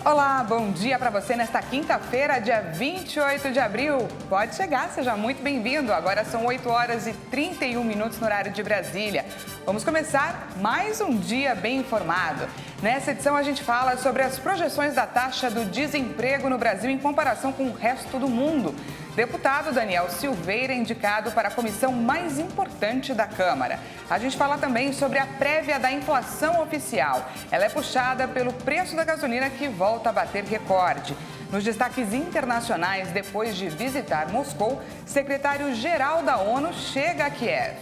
Olá, bom dia para você nesta quinta-feira, dia 28 de abril. Pode chegar, seja muito bem-vindo. Agora são 8 horas e 31 minutos no horário de Brasília. Vamos começar mais um dia bem informado. Nessa edição a gente fala sobre as projeções da taxa do desemprego no Brasil em comparação com o resto do mundo. Deputado Daniel Silveira é indicado para a comissão mais importante da Câmara. A gente fala também sobre a prévia da inflação oficial. Ela é puxada pelo preço da gasolina que volta a bater recorde. Nos destaques internacionais, depois de visitar Moscou, secretário-geral da ONU chega a Kiev.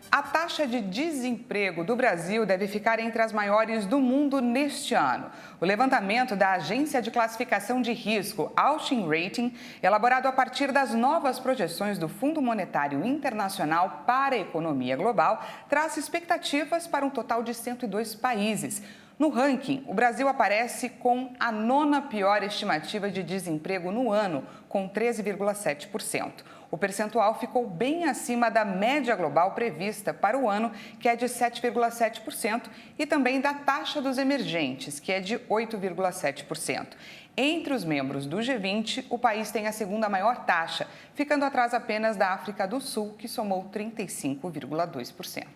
A taxa de desemprego do Brasil deve ficar entre as maiores do mundo neste ano. O levantamento da Agência de Classificação de Risco, Austin Rating, elaborado a partir das novas projeções do Fundo Monetário Internacional para a economia global, traz expectativas para um total de 102 países. No ranking, o Brasil aparece com a nona pior estimativa de desemprego no ano, com 13,7%. O percentual ficou bem acima da média global prevista para o ano, que é de 7,7%, e também da taxa dos emergentes, que é de 8,7%. Entre os membros do G20, o país tem a segunda maior taxa, ficando atrás apenas da África do Sul, que somou 35,2%.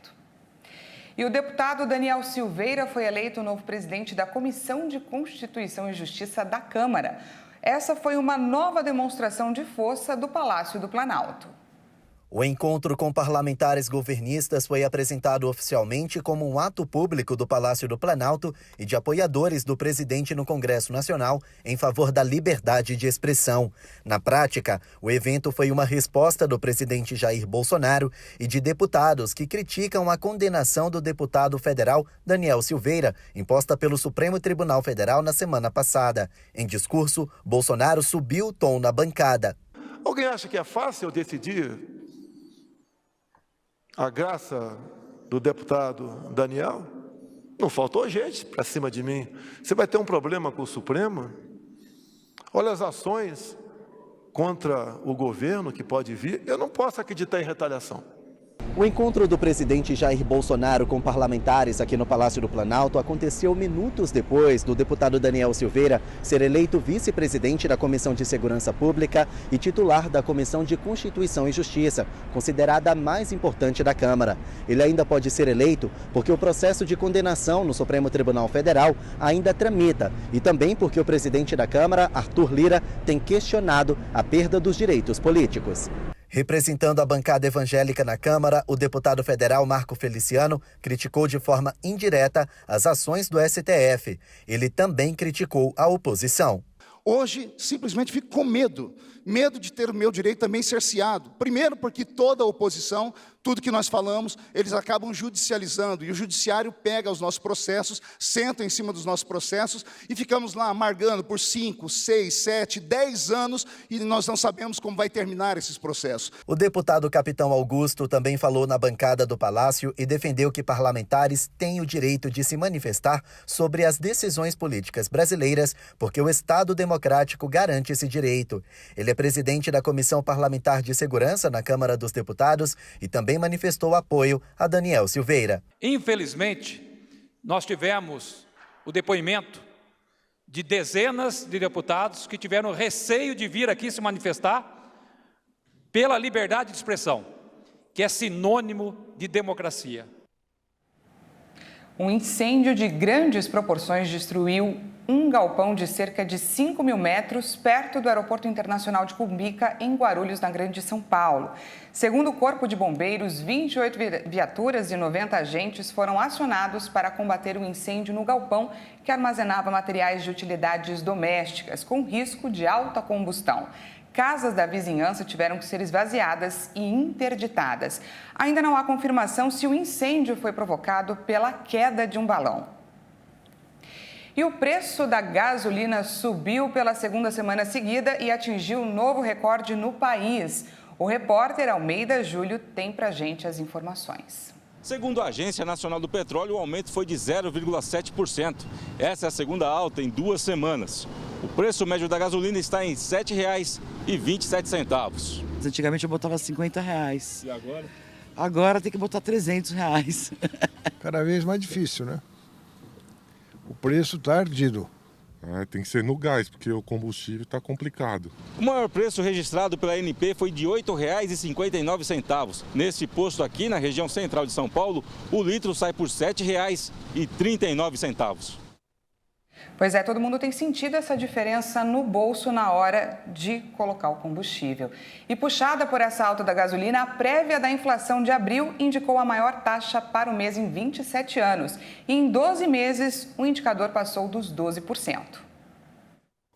E o deputado Daniel Silveira foi eleito o novo presidente da Comissão de Constituição e Justiça da Câmara. Essa foi uma nova demonstração de força do Palácio do Planalto. O encontro com parlamentares governistas foi apresentado oficialmente como um ato público do Palácio do Planalto e de apoiadores do presidente no Congresso Nacional em favor da liberdade de expressão. Na prática, o evento foi uma resposta do presidente Jair Bolsonaro e de deputados que criticam a condenação do deputado federal Daniel Silveira, imposta pelo Supremo Tribunal Federal na semana passada. Em discurso, Bolsonaro subiu o tom na bancada. Alguém acha que é fácil decidir a graça do deputado Daniel? Não faltou gente para cima de mim. Você vai ter um problema com o Supremo? Olha as ações contra o governo que pode vir. Eu não posso acreditar em retaliação. O encontro do presidente Jair Bolsonaro com parlamentares aqui no Palácio do Planalto aconteceu minutos depois do deputado Daniel Silveira ser eleito vice-presidente da Comissão de Segurança Pública e titular da Comissão de Constituição e Justiça, considerada a mais importante da Câmara. Ele ainda pode ser eleito porque o processo de condenação no Supremo Tribunal Federal ainda tramita e também porque o presidente da Câmara, Arthur Lira, tem questionado a perda dos direitos políticos. Representando a bancada evangélica na Câmara, o deputado federal Marco Feliciano criticou de forma indireta as ações do STF. Ele também criticou a oposição. Hoje, simplesmente fico com medo de ter o meu direito também cerceado. Primeiro, porque toda a oposição, tudo que nós falamos, eles acabam judicializando. E o judiciário pega os nossos processos, senta em cima dos nossos processos e ficamos lá amargando por 5, 6, 7, 10 anos e nós não sabemos como vai terminar esses processos. O deputado Capitão Augusto também falou na bancada do Palácio e defendeu que parlamentares têm o direito de se manifestar sobre as decisões políticas brasileiras, porque o Estado democrático garante esse direito. Ele é presidente da Comissão Parlamentar de Segurança na Câmara dos Deputados e também manifestou apoio a Daniel Silveira. Infelizmente, nós tivemos o depoimento de dezenas de deputados que tiveram receio de vir aqui se manifestar pela liberdade de expressão, que é sinônimo de democracia. Um incêndio de grandes proporções destruiu um galpão de cerca de 5 mil metros perto do Aeroporto Internacional de Cumbica, em Guarulhos, na Grande São Paulo. Segundo o Corpo de Bombeiros, 28 viaturas e 90 agentes foram acionados para combater o incêndio no galpão que armazenava materiais de utilidades domésticas, com risco de alta combustão. Casas da vizinhança tiveram que ser esvaziadas e interditadas. Ainda não há confirmação se o incêndio foi provocado pela queda de um balão. E o preço da gasolina subiu pela segunda semana seguida e atingiu um novo recorde no país. O repórter Almeida Júlio tem pra gente as informações. Segundo a Agência Nacional do Petróleo, o aumento foi de 0,7%. Essa é a segunda alta em 2 semanas. O preço médio da gasolina está em R$ 7,27. Antigamente eu botava R$50. E agora? Agora tem que botar R$300. Cada vez mais difícil, né? O preço está ardido. Tem que ser no gás, porque o combustível está complicado. O maior preço registrado pela ANP foi de R$ 8,59. Nesse posto aqui, na região central de São Paulo, o litro sai por R$ 7,39. Pois é, todo mundo tem sentido essa diferença no bolso na hora de colocar o combustível. E puxada por essa alta da gasolina, a prévia da inflação de abril indicou a maior taxa para o mês em 27 anos. E em 12 meses, o indicador passou dos 12%.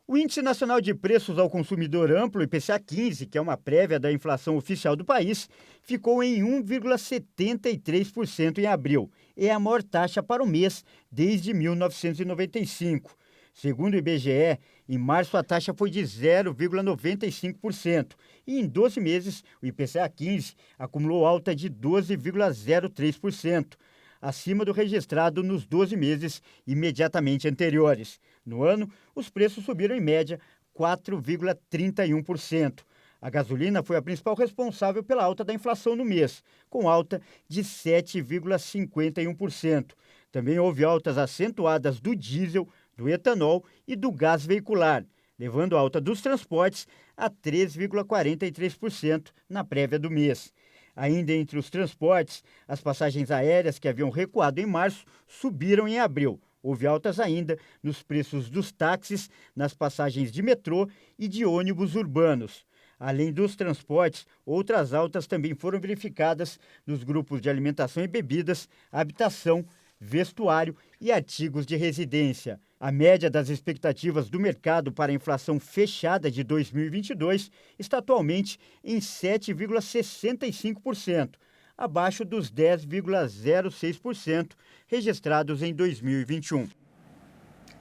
O Índice Nacional de Preços ao Consumidor Amplo, IPCA 15, que é uma prévia da inflação oficial do país, ficou em 1,73% em abril. É a maior taxa para o mês desde 1995. Segundo o IBGE, em março a taxa foi de 0,95%. E em 12 meses, o IPCA 15 acumulou alta de 12,03%, acima do registrado nos 12 meses imediatamente anteriores. No ano, os preços subiram em média 4,31%. A gasolina foi a principal responsável pela alta da inflação no mês, com alta de 7,51%. Também houve altas acentuadas do diesel, do etanol e do gás veicular, levando a alta dos transportes a 3,43% na prévia do mês. Ainda entre os transportes, as passagens aéreas que haviam recuado em março subiram em abril. Houve altas ainda nos preços dos táxis, nas passagens de metrô e de ônibus urbanos. Além dos transportes, outras altas também foram verificadas nos grupos de alimentação e bebidas, habitação, vestuário e artigos de residência. A média das expectativas do mercado para a inflação fechada de 2022 está atualmente em 7,65%, abaixo dos 10,06% registrados em 2021.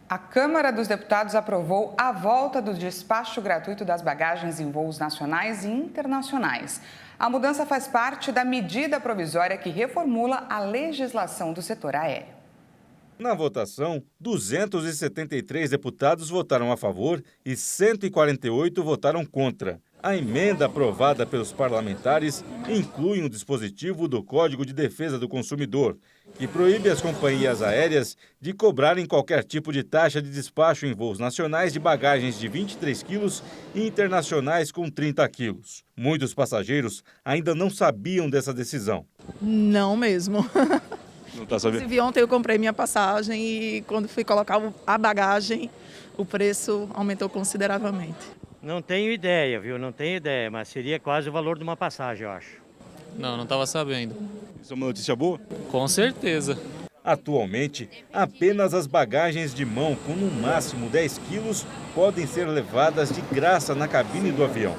A Câmara dos Deputados aprovou a volta do despacho gratuito das bagagens em voos nacionais e internacionais. A mudança faz parte da medida provisória que reformula a legislação do setor aéreo. Na votação, 273 deputados votaram a favor e 148 votaram contra. A emenda aprovada pelos parlamentares inclui um dispositivo do Código de Defesa do Consumidor, que proíbe as companhias aéreas de cobrarem qualquer tipo de taxa de despacho em voos nacionais de bagagens de 23 quilos e internacionais com 30 quilos. Muitos passageiros ainda não sabiam dessa decisão. Não mesmo. Não está sabendo? Inclusive, ontem eu comprei minha passagem e quando fui colocar a bagagem, o preço aumentou consideravelmente. Não tenho ideia, viu? Não tenho ideia, mas seria quase o valor de uma passagem, eu acho. Não estava sabendo. Isso é uma notícia boa? Com certeza. Atualmente, apenas as bagagens de mão com no máximo 10 quilos podem ser levadas de graça na cabine do avião.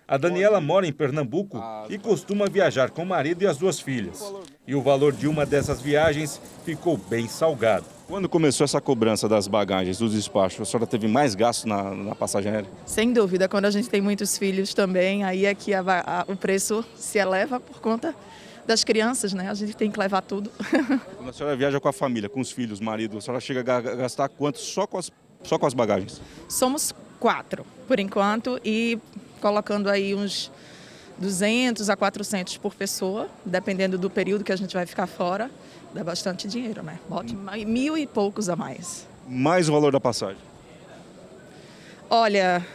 A Daniela mora em Pernambuco e costuma viajar com o marido e as duas filhas. E o valor de uma dessas viagens ficou bem salgado. Quando começou essa cobrança das bagagens, dos despachos, a senhora teve mais gasto na passagem aérea? Sem dúvida, quando a gente tem muitos filhos também, aí é que o preço se eleva por conta das crianças, né? A gente tem que levar tudo. Quando a senhora viaja com a família, com os filhos, marido, a senhora chega a gastar quanto só com as bagagens? Somos 4, por enquanto, e colocando aí uns 200 a 400 por pessoa, dependendo do período que a gente vai ficar fora, dá bastante dinheiro, né? Bote 1.000 e poucos a mais. Mais o valor da passagem? Olha,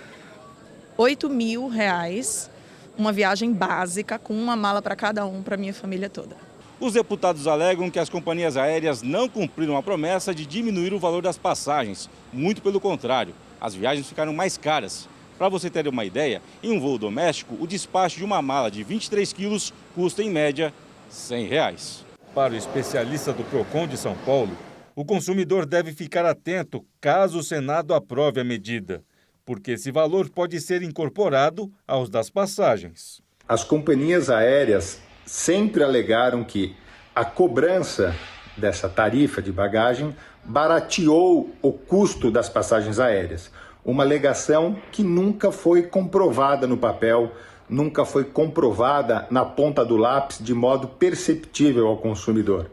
R$8.000, uma viagem básica com uma mala para cada um, para minha família toda. Os deputados alegam que as companhias aéreas não cumpriram a promessa de diminuir o valor das passagens. Muito pelo contrário, as viagens ficaram mais caras. Para você ter uma ideia, em um voo doméstico, o despacho de uma mala de 23 quilos custa, em média, R$100. Para o especialista do PROCON de São Paulo, o consumidor deve ficar atento caso o Senado aprove a medida, porque esse valor pode ser incorporado aos das passagens. As companhias aéreas sempre alegaram que a cobrança dessa tarifa de bagagem barateou o custo das passagens aéreas. Uma alegação que nunca foi comprovada no papel, nunca foi comprovada na ponta do lápis de modo perceptível ao consumidor.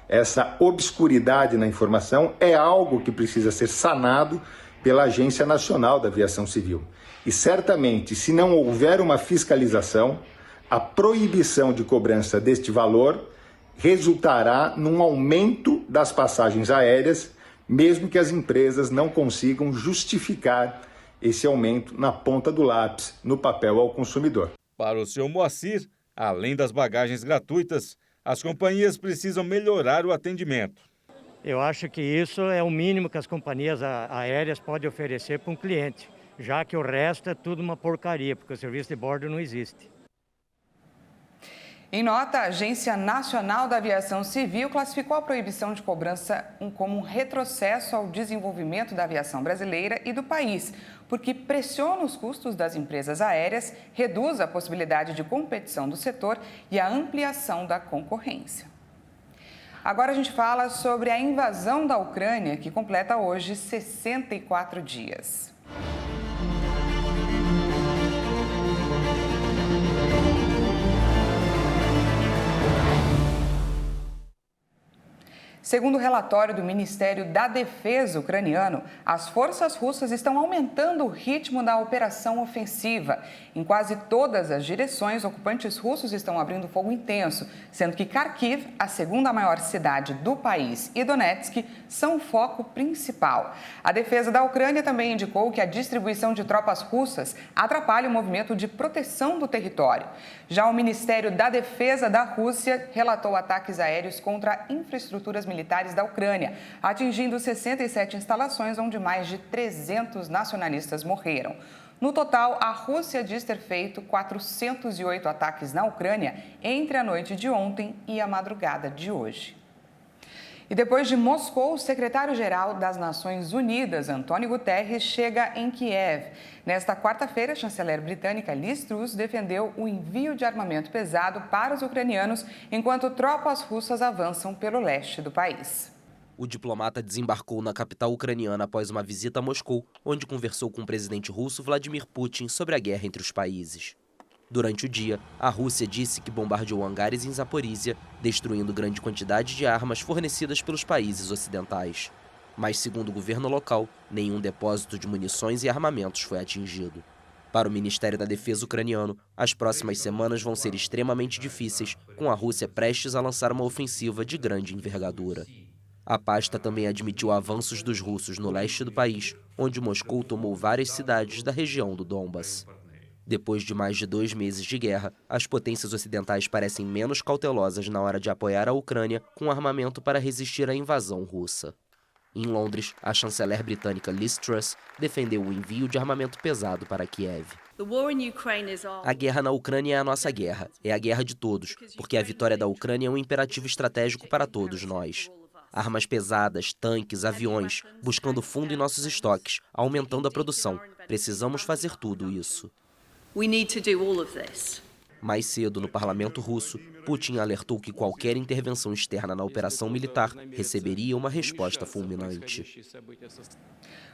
Essa obscuridade na informação é algo que precisa ser sanado pela Agência Nacional da Aviação Civil. E certamente, se não houver uma fiscalização, a proibição de cobrança deste valor resultará num aumento das passagens aéreas, mesmo que as empresas não consigam justificar esse aumento na ponta do lápis, no papel ao consumidor. Para o Sr. Moacir, além das bagagens gratuitas, as companhias precisam melhorar o atendimento. Eu acho que isso é o mínimo que as companhias aéreas podem oferecer para um cliente, já que o resto é tudo uma porcaria, porque o serviço de bordo não existe. Em nota, a Agência Nacional da Aviação Civil classificou a proibição de cobrança como um retrocesso ao desenvolvimento da aviação brasileira e do país, porque pressiona os custos das empresas aéreas, reduz a possibilidade de competição do setor e a ampliação da concorrência. Agora a gente fala sobre a invasão da Ucrânia, que completa hoje 64 dias. Segundo o relatório do Ministério da Defesa ucraniano, as forças russas estão aumentando o ritmo da operação ofensiva. Em quase todas as direções, ocupantes russos estão abrindo fogo intenso, sendo que Kharkiv, a segunda maior cidade do país, e Donetsk são o foco principal. A defesa da Ucrânia também indicou que a distribuição de tropas russas atrapalha o movimento de proteção do território. Já o Ministério da Defesa da Rússia relatou ataques aéreos contra infraestruturas militares da Ucrânia, atingindo 67 instalações onde mais de 300 nacionalistas morreram. No total, a Rússia diz ter feito 408 ataques na Ucrânia entre a noite de ontem e a madrugada de hoje. E depois de Moscou, o secretário-geral das Nações Unidas, Antônio Guterres, chega em Kiev. Nesta quarta-feira, a chanceler britânica Liz Truss defendeu o envio de armamento pesado para os ucranianos, enquanto tropas russas avançam pelo leste do país. O diplomata desembarcou na capital ucraniana após uma visita a Moscou, onde conversou com o presidente russo Vladimir Putin sobre a guerra entre os países. Durante o dia, a Rússia disse que bombardeou hangares em Zaporísia, destruindo grande quantidade de armas fornecidas pelos países ocidentais. Mas, segundo o governo local, nenhum depósito de munições e armamentos foi atingido. Para o Ministério da Defesa ucraniano, as próximas semanas vão ser extremamente difíceis, com a Rússia prestes a lançar uma ofensiva de grande envergadura. A pasta também admitiu avanços dos russos no leste do país, onde Moscou tomou várias cidades da região do Donbas. Depois de mais de 2 meses de guerra, as potências ocidentais parecem menos cautelosas na hora de apoiar a Ucrânia com armamento para resistir à invasão russa. Em Londres, a chanceler britânica Liz Truss defendeu o envio de armamento pesado para Kiev. A guerra na Ucrânia é a nossa guerra, é a guerra de todos, porque a vitória da Ucrânia é um imperativo estratégico para todos nós. Armas pesadas, tanques, aviões, buscando fundo em nossos estoques, aumentando a produção. Precisamos fazer tudo isso. Mais cedo, no parlamento russo, Putin alertou que qualquer intervenção externa na operação militar receberia uma resposta fulminante.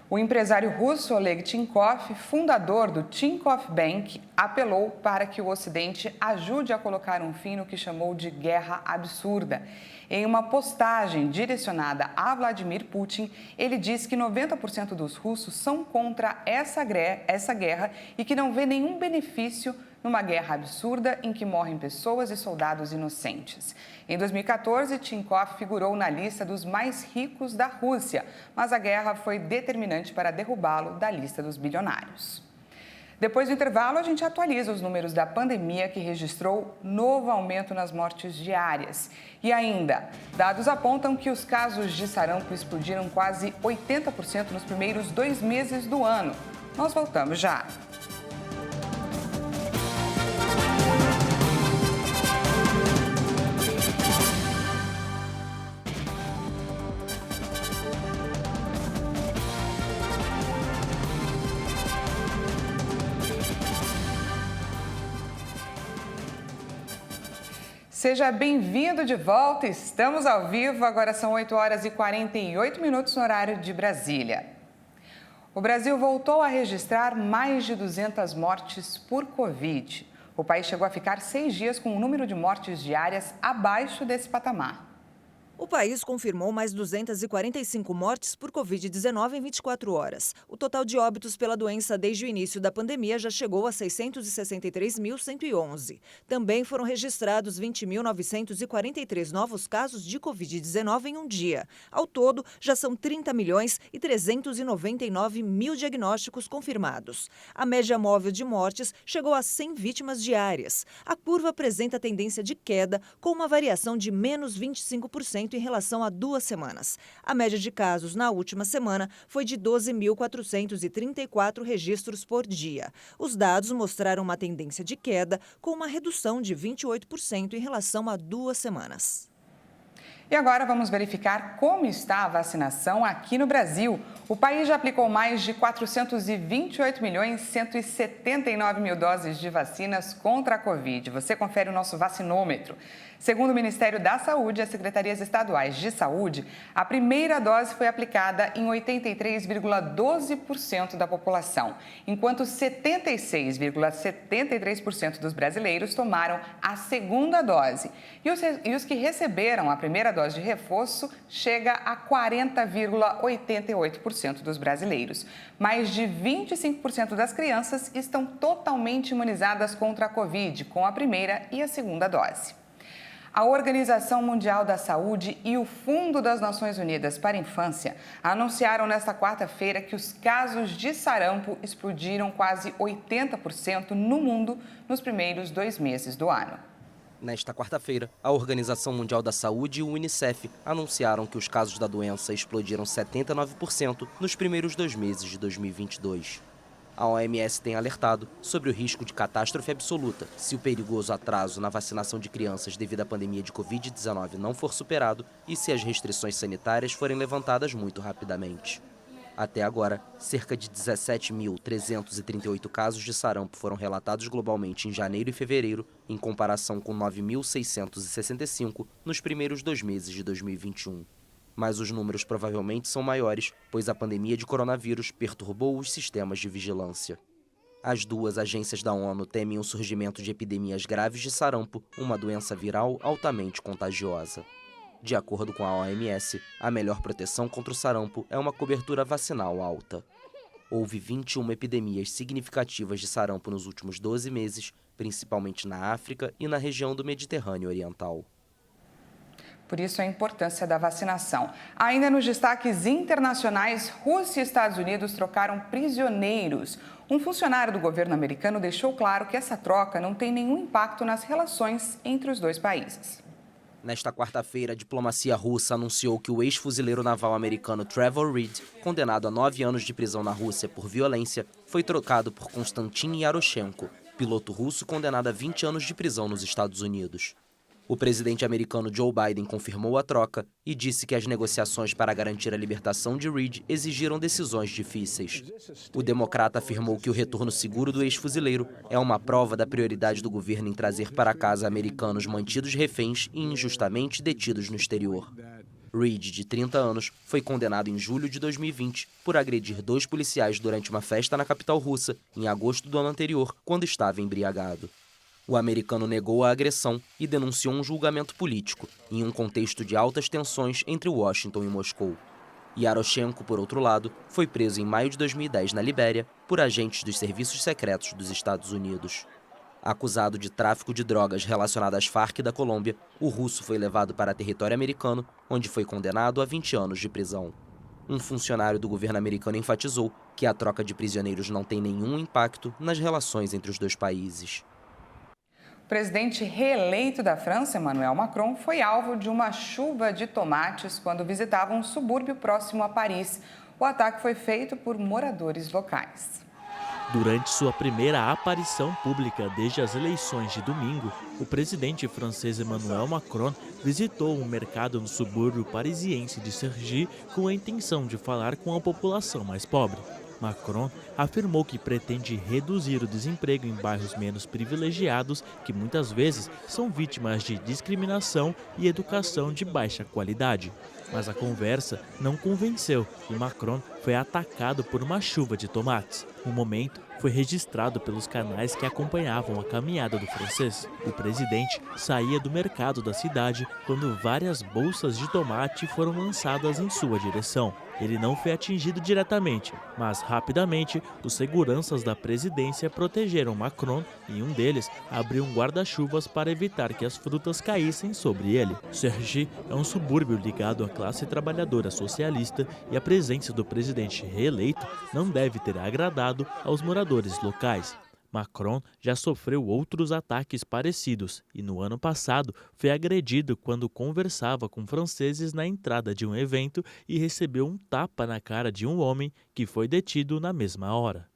O empresário russo Oleg Tinkov, fundador do Tinkoff Bank, apelou para que o Ocidente ajude a colocar um fim no que chamou de guerra absurda. Em uma postagem direcionada a Vladimir Putin, ele diz que 90% dos russos são contra essa guerra e que não vê nenhum benefício numa guerra absurda em que morrem pessoas e soldados inocentes. Em 2014, Tinkov figurou na lista dos mais ricos da Rússia, mas a guerra foi determinante para derrubá-lo da lista dos bilionários. Depois do intervalo, a gente atualiza os números da pandemia, que registrou novo aumento nas mortes diárias. E ainda, dados apontam que os casos de sarampo explodiram quase 80% nos primeiros 2 meses do ano. Nós voltamos já. Seja bem-vindo de volta, estamos ao vivo, agora são 8 horas e 48 minutos no horário de Brasília. O Brasil voltou a registrar mais de 200 mortes por Covid. O país chegou a ficar 6 dias com o número de mortes diárias abaixo desse patamar. O país confirmou mais 245 mortes por Covid-19 em 24 horas. O total de óbitos pela doença desde o início da pandemia já chegou a 663.111. Também foram registrados 20.943 novos casos de Covid-19 em um dia. Ao todo, já são 30.399.000 diagnósticos confirmados. A média móvel de mortes chegou a 100 vítimas diárias. A curva apresenta tendência de queda, com uma variação de menos 25% em relação a 2 semanas. A média de casos na última semana foi de 12.434 registros por dia. Os dados mostraram uma tendência de queda, com uma redução de 28% em relação a 2 semanas. E agora vamos verificar como está a vacinação aqui no Brasil. O país já aplicou mais de 428.179.000 doses de vacinas contra a Covid. Você confere o nosso vacinômetro. Segundo o Ministério da Saúde e as secretarias estaduais de saúde, a primeira dose foi aplicada em 83,12% da população, enquanto 76,73% dos brasileiros tomaram a segunda dose. E os que receberam a primeira dose de reforço chega a 40,88% dos brasileiros. Mais de 25% das crianças estão totalmente imunizadas contra a Covid, com a primeira e a segunda dose. A Organização Mundial da Saúde e o Fundo das Nações Unidas para a Infância anunciaram nesta quarta-feira que os casos de sarampo explodiram quase 80% no mundo nos primeiros 2 meses do ano. Nesta quarta-feira, a Organização Mundial da Saúde e o Unicef anunciaram que os casos da doença explodiram 79% nos primeiros 2 meses de 2022. A OMS tem alertado sobre o risco de catástrofe absoluta se o perigoso atraso na vacinação de crianças devido à pandemia de Covid-19 não for superado e se as restrições sanitárias forem levantadas muito rapidamente. Até agora, cerca de 17.338 casos de sarampo foram relatados globalmente em janeiro e fevereiro, em comparação com 9.665 nos primeiros 2 meses de 2021. Mas os números provavelmente são maiores, pois a pandemia de coronavírus perturbou os sistemas de vigilância. As 2 agências da ONU temem o surgimento de epidemias graves de sarampo, uma doença viral altamente contagiosa. De acordo com a OMS, a melhor proteção contra o sarampo é uma cobertura vacinal alta. Houve 21 epidemias significativas de sarampo nos últimos 12 meses, principalmente na África e na região do Mediterrâneo Oriental. Por isso a importância da vacinação. Ainda nos destaques internacionais, Rússia e Estados Unidos trocaram prisioneiros. Um funcionário do governo americano deixou claro que essa troca não tem nenhum impacto nas relações entre os 2 países. Nesta quarta-feira, a diplomacia russa anunciou que o ex-fuzileiro naval americano Trevor Reed, condenado a 9 anos de prisão na Rússia por violência, foi trocado por Konstantin Yaroshenko, piloto russo condenado a 20 anos de prisão nos Estados Unidos. O presidente americano Joe Biden confirmou a troca e disse que as negociações para garantir a libertação de Reed exigiram decisões difíceis. O democrata afirmou que o retorno seguro do ex-fuzileiro é uma prova da prioridade do governo em trazer para casa americanos mantidos reféns e injustamente detidos no exterior. Reed, de 30 anos, foi condenado em julho de 2020 por agredir 2 policiais durante uma festa na capital russa, em agosto do ano anterior, quando estava embriagado. O americano negou a agressão e denunciou um julgamento político, em um contexto de altas tensões entre Washington e Moscou. Yaroshenko, por outro lado, foi preso em maio de 2010 na Libéria por agentes dos serviços secretos dos Estados Unidos. Acusado de tráfico de drogas relacionado às Farc da Colômbia, o russo foi levado para território americano, onde foi condenado a 20 anos de prisão. Um funcionário do governo americano enfatizou que a troca de prisioneiros não tem nenhum impacto nas relações entre os 2 países. O presidente reeleito da França, Emmanuel Macron, foi alvo de uma chuva de tomates quando visitava um subúrbio próximo a Paris. O ataque foi feito por moradores locais. Durante sua primeira aparição pública desde as eleições de domingo, o presidente francês Emmanuel Macron visitou um mercado no subúrbio parisiense de Cergy com a intenção de falar com a população mais pobre. Macron afirmou que pretende reduzir o desemprego em bairros menos privilegiados, que muitas vezes são vítimas de discriminação e educação de baixa qualidade. Mas a conversa não convenceu e Macron foi atacado por uma chuva de tomates. Um momento foi registrado pelos canais que acompanhavam a caminhada do francês. O presidente saía do mercado da cidade quando várias bolsas de tomate foram lançadas em sua direção. Ele não foi atingido diretamente, mas rapidamente os seguranças da presidência protegeram Macron e um deles abriu um guarda-chuvas para evitar que as frutas caíssem sobre ele. Cergy é um subúrbio ligado à classe trabalhadora socialista e a presença do presidente reeleito não deve ter agradado aos moradores locais. Macron já sofreu outros ataques parecidos e no ano passado foi agredido quando conversava com franceses na entrada de um evento e recebeu um tapa na cara de um homem que foi detido na mesma hora.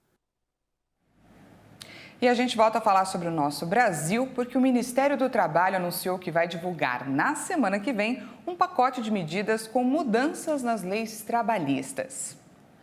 E a gente volta a falar sobre o nosso Brasil, porque o Ministério do Trabalho anunciou que vai divulgar na semana que vem um pacote de medidas com mudanças nas leis trabalhistas.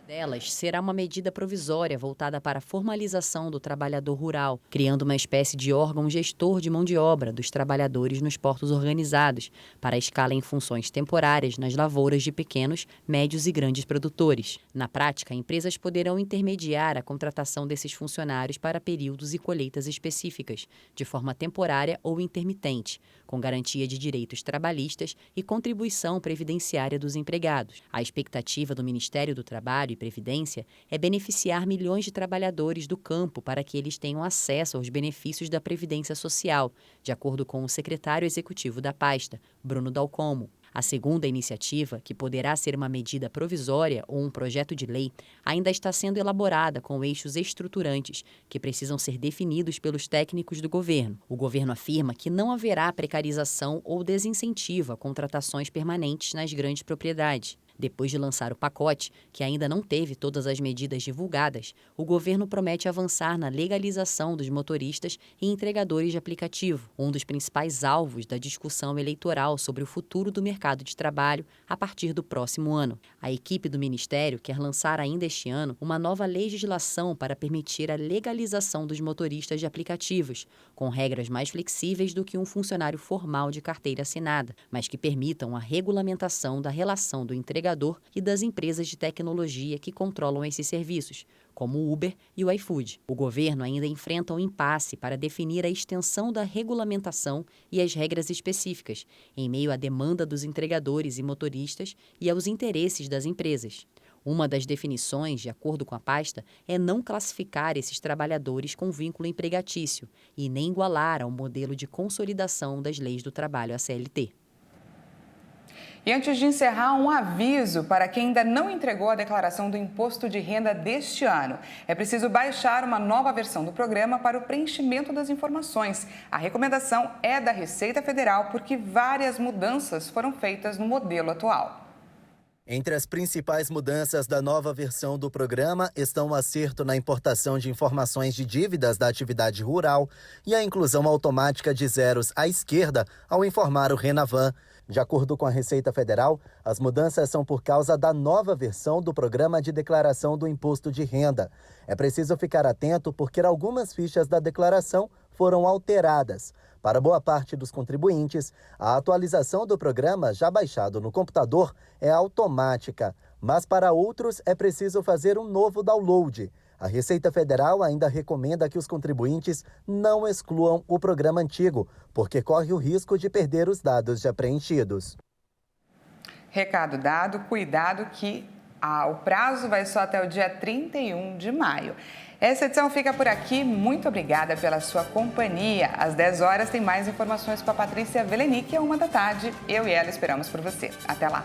Delas será uma medida provisória voltada para a formalização do trabalhador rural, criando uma espécie de órgão gestor de mão de obra dos trabalhadores nos portos organizados, para a escala em funções temporárias nas lavouras de pequenos, médios e grandes produtores. Na prática, empresas poderão intermediar a contratação desses funcionários para períodos e colheitas específicas, de forma temporária ou intermitente, com garantia de direitos trabalhistas e contribuição previdenciária dos empregados. A expectativa do Ministério do Trabalho e Previdência é beneficiar milhões de trabalhadores do campo para que eles tenham acesso aos benefícios da Previdência Social, de acordo com o secretário executivo da pasta, Bruno Dalcomo. A segunda iniciativa, que poderá ser uma medida provisória ou um projeto de lei, ainda está sendo elaborada com eixos estruturantes, que precisam ser definidos pelos técnicos do governo. O governo afirma que não haverá precarização ou desincentivo a contratações permanentes nas grandes propriedades. Depois de lançar o pacote, que ainda não teve todas as medidas divulgadas, o governo promete avançar na legalização dos motoristas e entregadores de aplicativo, um dos principais alvos da discussão eleitoral sobre o futuro do mercado de trabalho a partir do próximo ano. A equipe do Ministério quer lançar ainda este ano uma nova legislação para permitir a legalização dos motoristas de aplicativos, com regras mais flexíveis do que um funcionário formal de carteira assinada, mas que permitam a regulamentação da relação do entregador e das empresas de tecnologia que controlam esses serviços, como o Uber e o iFood. O governo ainda enfrenta um impasse para definir a extensão da regulamentação e as regras específicas, em meio à demanda dos entregadores e motoristas e aos interesses das empresas. Uma das definições, de acordo com a pasta, é não classificar esses trabalhadores com vínculo empregatício e nem igualar ao modelo de consolidação das leis do trabalho, a CLT. E antes de encerrar, um aviso para quem ainda não entregou a declaração do imposto de renda deste ano. É preciso baixar uma nova versão do programa para o preenchimento das informações. A recomendação é da Receita Federal porque várias mudanças foram feitas no modelo atual. Entre as principais mudanças da nova versão do programa estão o acerto na importação de informações de dívidas da atividade rural e a inclusão automática de zeros à esquerda ao informar o Renavan. De acordo com a Receita Federal, as mudanças são por causa da nova versão do Programa de Declaração do Imposto de Renda. É preciso ficar atento porque algumas fichas da declaração foram alteradas. Para boa parte dos contribuintes, a atualização do programa, já baixado no computador, é automática, mas para outros é preciso fazer um novo download. A Receita Federal ainda recomenda que os contribuintes não excluam o programa antigo, porque corre o risco de perder os dados já preenchidos. Recado dado, cuidado que o prazo vai só até o dia 31 de maio. Essa edição fica por aqui. Muito obrigada pela sua companhia. Às 10 horas tem mais informações com a Patrícia Velenic, às 1 da tarde. Eu e ela esperamos por você. Até lá.